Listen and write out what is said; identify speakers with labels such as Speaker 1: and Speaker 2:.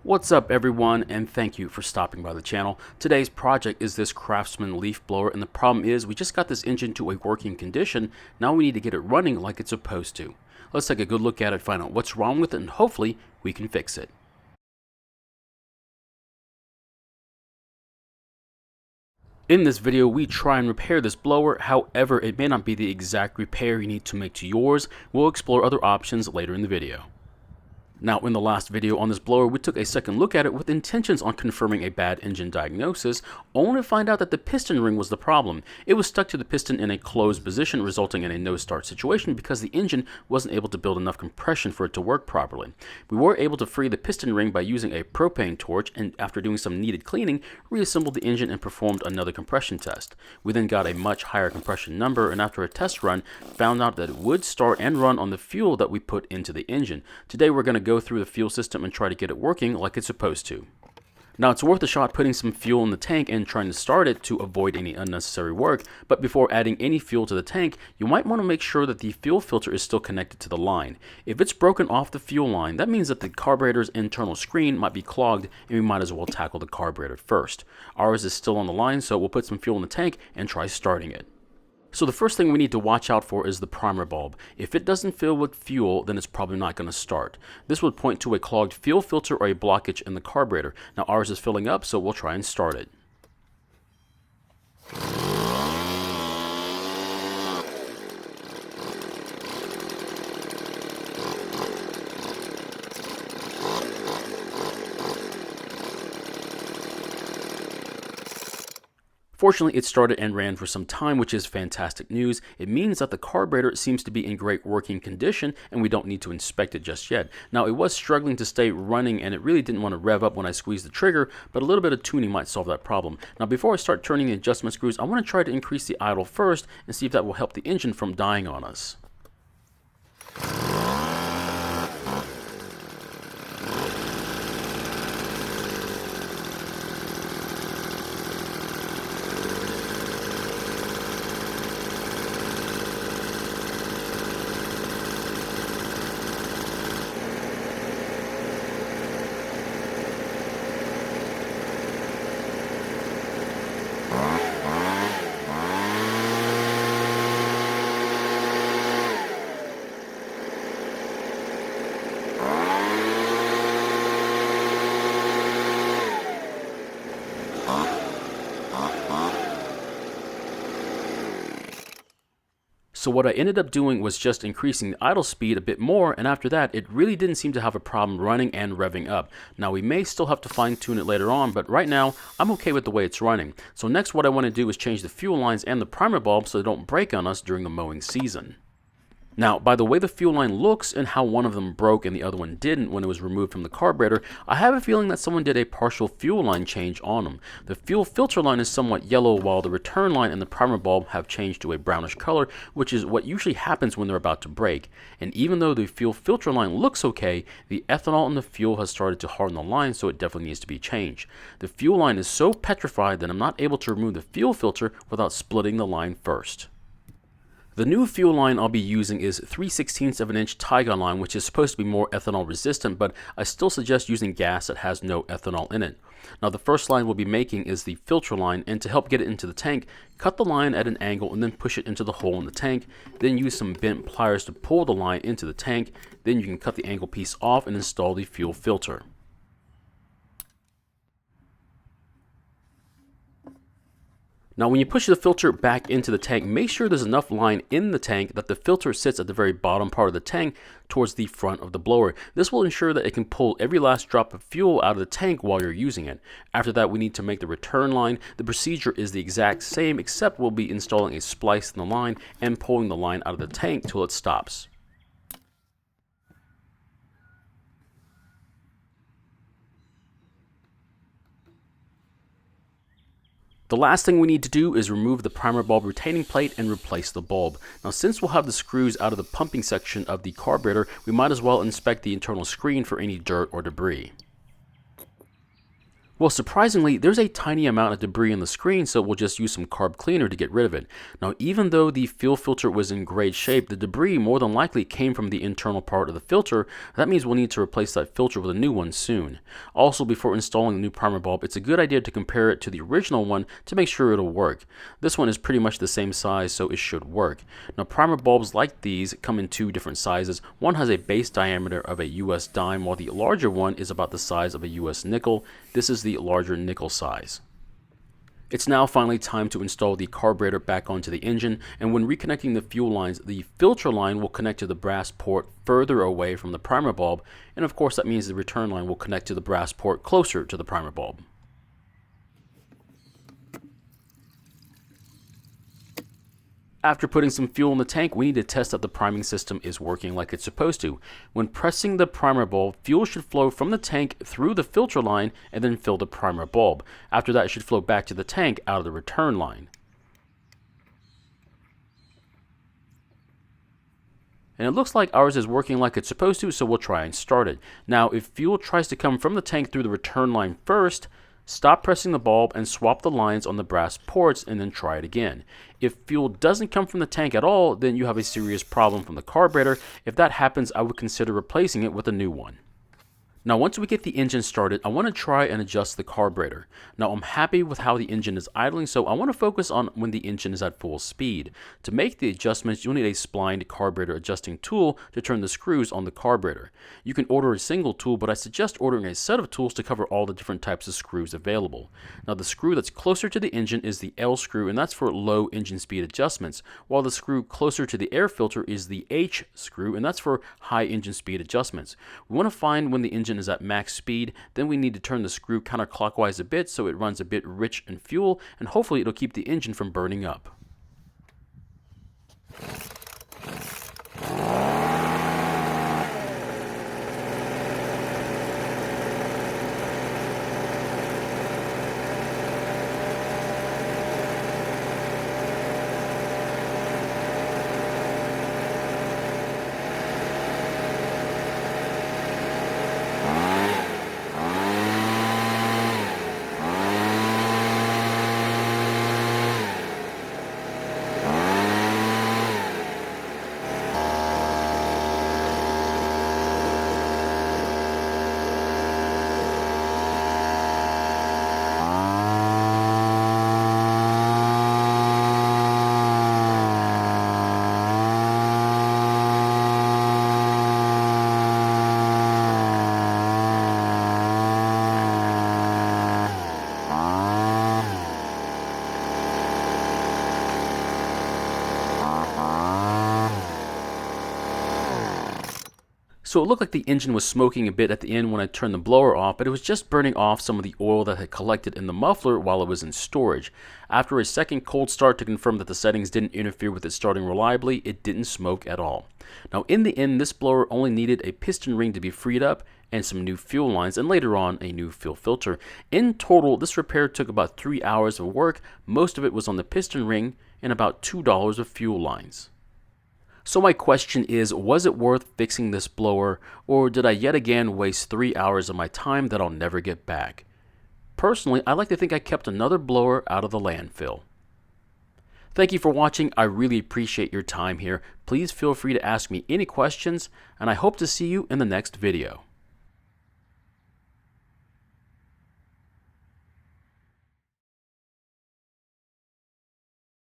Speaker 1: What's up everyone, and thank you for stopping by the channel. Today's project is this Craftsman leaf blower, and the problem is we just got this engine to a working condition. Now we need to get it running like it's supposed to. Let's take a good look at it, find out what's wrong with it, and hopefully we can fix it. In this video, we try and repair this blower. However, it may not be the exact repair you need to make to yours. We'll explore other options later in the video. Now, in the last video on this blower, we took a second look at it with intentions on confirming a bad engine diagnosis, only to find out that the piston ring was the problem. It was stuck to the piston in a closed position, resulting in a no-start situation because the engine wasn't able to build enough compression for it to work properly. We were able to free the piston ring by using a propane torch, and after doing some needed cleaning, reassembled the engine and performed another compression test. We then got a much higher compression number, and after a test run, found out that it would start and run on the fuel that we put into the engine. Today we're going to go through the fuel system and try to get it working like it's supposed to. Now, it's worth a shot putting some fuel in the tank and trying to start it to avoid any unnecessary work, but before adding any fuel to the tank, you might want to make sure that the fuel filter is still connected to the line. If it's broken off the fuel line, that means that the carburetor's internal screen might be clogged, and we might as well tackle the carburetor first. Ours is still on the line, so we'll put some fuel in the tank and try starting it. So the first thing we need to watch out for is the primer bulb. If it doesn't fill with fuel, then it's probably not going to start. This would point to a clogged fuel filter or a blockage in the carburetor. Now ours is filling up, so we'll try and start it. Fortunately, it started and ran for some time, which is fantastic news. It means that the carburetor seems to be in great working condition, and we don't need to inspect it just yet. Now, it was struggling to stay running, and it really didn't want to rev up when I squeezed the trigger, but a little bit of tuning might solve that problem. Now, before I start turning the adjustment screws, I want to try to increase the idle first and see if that will help the engine from dying on us. So what I ended up doing was just increasing the idle speed a bit more, and after that it really didn't seem to have a problem running and revving up. Now we may still have to fine tune it later on, but right now I'm okay with the way it's running. So next what I want to do is change the fuel lines and the primer bulb so they don't break on us during the mowing season. Now, by the way the fuel line looks and how one of them broke and the other one didn't when it was removed from the carburetor, I have a feeling that someone did a partial fuel line change on them. The fuel filter line is somewhat yellow, while the return line and the primer bulb have changed to a brownish color, which is what usually happens when they're about to break. And even though the fuel filter line looks okay, the ethanol in the fuel has started to harden the line, so it definitely needs to be changed. The fuel line is so petrified that I'm not able to remove the fuel filter without splitting the line first. The new fuel line I'll be using is 3/16 of an inch Tygon line, which is supposed to be more ethanol resistant, but I still suggest using gas that has no ethanol in it. Now the first line we'll be making is the filter line, and to help get it into the tank, cut the line at an angle and then push it into the hole in the tank. Then use some bent pliers to pull the line into the tank. Then you can cut the angle piece off and install the fuel filter. Now when you push the filter back into the tank, make sure there's enough line in the tank that the filter sits at the very bottom part of the tank towards the front of the blower. This will ensure that it can pull every last drop of fuel out of the tank while you're using it. After that, we need to make the return line. The procedure is the exact same, except we'll be installing a splice in the line and pulling the line out of the tank till it stops. The last thing we need to do is remove the primer bulb retaining plate and replace the bulb. Now since we'll have the screws out of the pumping section of the carburetor, we might as well inspect the internal screen for any dirt or debris. Well, surprisingly, there's a tiny amount of debris in the screen, so we'll just use some carb cleaner to get rid of it. Now, even though the fuel filter was in great shape, the debris more than likely came from the internal part of the filter. That means we'll need to replace that filter with a new one soon. Also, before installing the new primer bulb, it's a good idea to compare it to the original one to make sure it'll work. This one is pretty much the same size, so it should work. Now, primer bulbs like these come in two different sizes. One has a base diameter of a US dime, while the larger one is about the size of a US nickel. This is the larger nickel size. It's now finally time to install the carburetor back onto the engine, and when reconnecting the fuel lines, the filter line will connect to the brass port further away from the primer bulb, and of course that means the return line will connect to the brass port closer to the primer bulb. After putting some fuel in the tank, we need to test that the priming system is working like it's supposed to. When pressing the primer bulb, fuel should flow from the tank through the filter line and then fill the primer bulb. After that, it should flow back to the tank out of the return line. And it looks like ours is working like it's supposed to, so we'll try and start it. Now, if fuel tries to come from the tank through the return line first, stop pressing the bulb and swap the lines on the brass ports and then try it again. If fuel doesn't come from the tank at all, then you have a serious problem from the carburetor. If that happens, I would consider replacing it with a new one. Now, once we get the engine started, I want to try and adjust the carburetor. Now, I'm happy with how the engine is idling, so I want to focus on when the engine is at full speed. To make the adjustments, you'll need a splined carburetor adjusting tool to turn the screws on the carburetor. You can order a single tool, but I suggest ordering a set of tools to cover all the different types of screws available. Now, the screw that's closer to the engine is the L screw, and that's for low engine speed adjustments, while the screw closer to the air filter is the H screw, and that's for high engine speed adjustments. We want to find when the engine is at max speed, then we need to turn the screw counterclockwise a bit so it runs a bit rich in fuel, and hopefully it'll keep the engine from burning up. So it looked like the engine was smoking a bit at the end when I turned the blower off, but it was just burning off some of the oil that had collected in the muffler while it was in storage. After a second cold start to confirm that the settings didn't interfere with it starting reliably, it didn't smoke at all. Now in the end, this blower only needed a piston ring to be freed up and some new fuel lines, and later on a new fuel filter. In total, this repair took about 3 hours of work. Most of it was on the piston ring and about $2 of fuel lines. So my question is, was it worth fixing this blower, or did I yet again waste 3 hours of my time that I'll never get back? Personally, I like to think I kept another blower out of the landfill. Thank you for watching. I really appreciate your time here. Please feel free to ask me any questions, and I hope to see you in the next video.